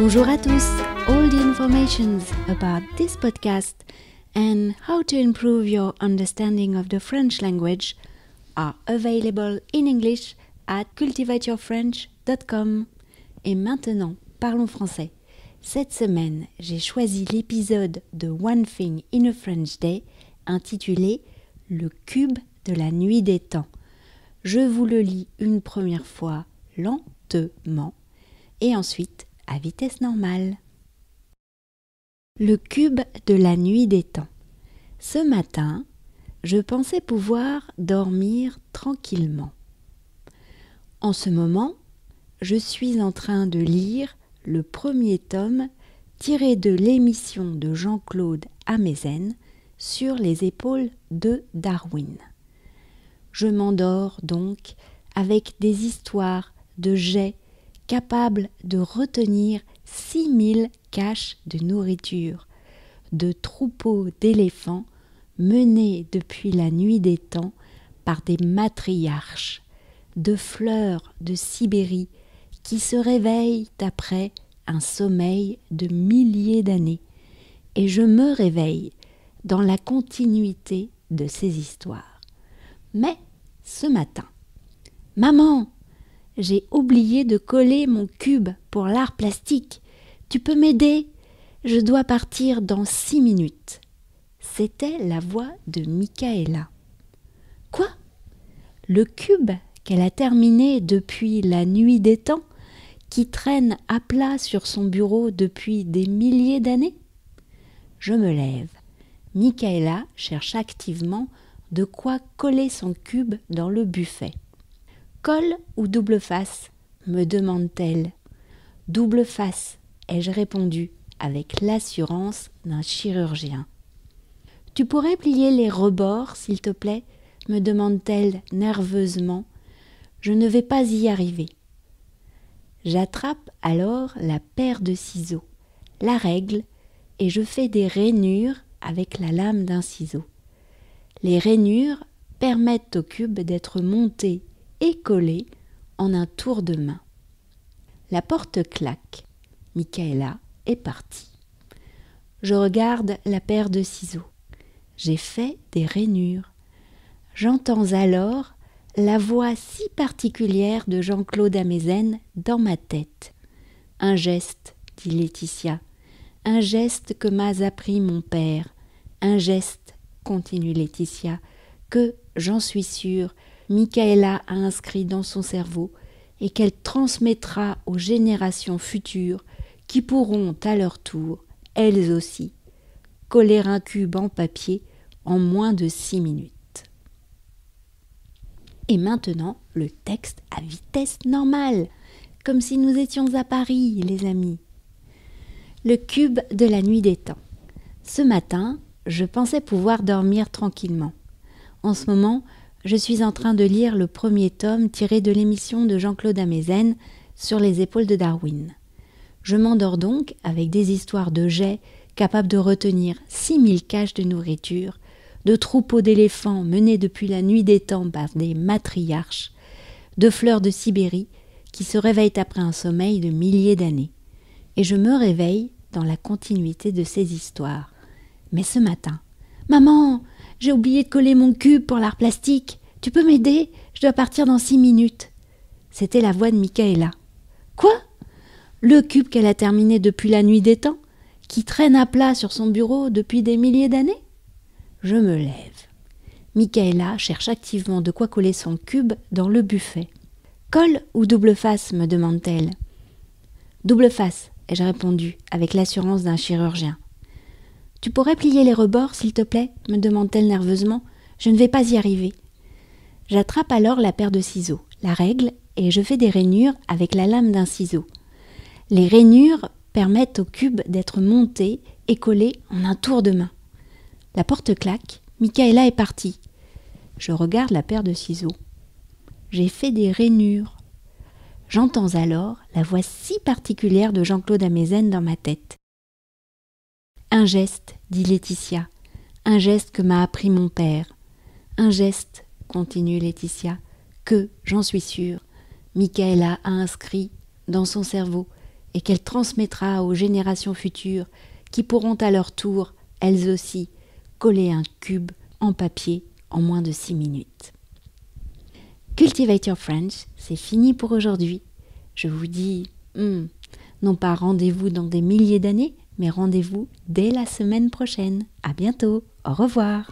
Bonjour à tous. All the informations about this podcast and how to improve your understanding of the French language are available in English at cultivateyourfrench.com. Et maintenant, parlons français. Cette semaine, j'ai choisi l'épisode de One Thing in a French Day intitulé « Le cube de la nuit des temps ». Je vous le lis une première fois lentement et ensuite à vitesse normale. Le cube de la nuit des temps. Ce matin, je pensais pouvoir dormir tranquillement. En ce moment, je suis en train de lire le premier tome tiré de l'émission de Jean-Claude Amezen sur les épaules de Darwin. Je m'endors donc avec des histoires de geais capables de retenir 6000 caches de nourriture, de troupeaux d'éléphants menés depuis la nuit des temps par des matriarches, de fleurs de Sibérie qui se réveillent après un sommeil de milliers d'années, et je me réveille dans la continuité de ces histoires. Mais ce matin, « Maman, j'ai oublié de coller mon cube pour l'art plastique. Tu peux m'aider? Je dois partir dans 6 minutes. » C'était la voix de Michaela. « Quoi? Le cube qu'elle a terminé depuis la nuit des temps, qui traîne à plat sur son bureau depuis des milliers d'années ?» Je me lève. Michaela cherche activement de quoi coller son cube dans le buffet. « Colle ou double face ?» me demande-t-elle. « Double face », ai-je répondu avec l'assurance d'un chirurgien. « Tu pourrais plier les rebords, s'il te plaît ?» me demande-t-elle nerveusement. « Je ne vais pas y arriver. » J'attrape alors la paire de ciseaux, la règle, et je fais des rainures avec la lame d'un ciseau. Les rainures permettent au cube d'être monté et collé en un tour de main. La porte claque. Michaela est partie. Je regarde la paire de ciseaux. J'ai fait des rainures. J'entends alors la voix si particulière de Jean-Claude Amezen dans ma tête. « Un geste, dit Laetitia, un geste que m'a appris mon père, un geste, continue Laetitia, que, j'en suis sûre, Michaela a inscrit dans son cerveau et qu'elle transmettra aux générations futures qui pourront à leur tour, elles aussi, coller un cube en papier en moins de 6 minutes. » Et maintenant, le texte à vitesse normale, comme si nous étions à Paris, les amis. Le cube de la nuit des temps. Ce matin, je pensais pouvoir dormir tranquillement. En ce moment, je suis en train de lire le premier tome tiré de l'émission de Jean-Claude Amezen sur les épaules de Darwin. Je m'endors donc avec des histoires de geais capables de retenir 6000 caches de nourriture, de troupeaux d'éléphants menés depuis la nuit des temps par des matriarches, de fleurs de Sibérie qui se réveillent après un sommeil de milliers d'années. Et je me réveille dans la continuité de ces histoires. Mais ce matin, « Maman, j'ai oublié de coller mon cube pour l'art plastique. Tu peux m'aider? Je dois partir dans 6 minutes. » C'était la voix de Michaela. « Quoi? Le cube qu'elle a terminé depuis la nuit des temps, qui traîne à plat sur son bureau depuis des milliers d'années ?» Je me lève. Michaela cherche activement de quoi coller son cube dans le buffet. « Colle ou double face ?» me demande-t-elle. « Double face », ai-je répondu avec l'assurance d'un chirurgien. « Tu pourrais plier les rebords, s'il te plaît ?» me demande-t-elle nerveusement. « Je ne vais pas y arriver. » J'attrape alors la paire de ciseaux, la règle, et je fais des rainures avec la lame d'un ciseau. Les rainures permettent au cube d'être monté et collé en un tour de main. La porte claque, Michaela est partie. Je regarde la paire de ciseaux. J'ai fait des rainures. J'entends alors la voix si particulière de Jean-Claude Amezen dans ma tête. « Un geste, dit Laetitia, un geste que m'a appris mon père. Un geste, continue Laetitia, que, j'en suis sûre, Michaela a inscrit dans son cerveau et qu'elle transmettra aux générations futures qui pourront à leur tour, elles aussi, coller un cube en papier en moins de 6 minutes. Cultivate Your French, c'est fini pour aujourd'hui. Je vous dis, non pas rendez-vous dans des milliers d'années, mais rendez-vous dès la semaine prochaine. À bientôt, au revoir.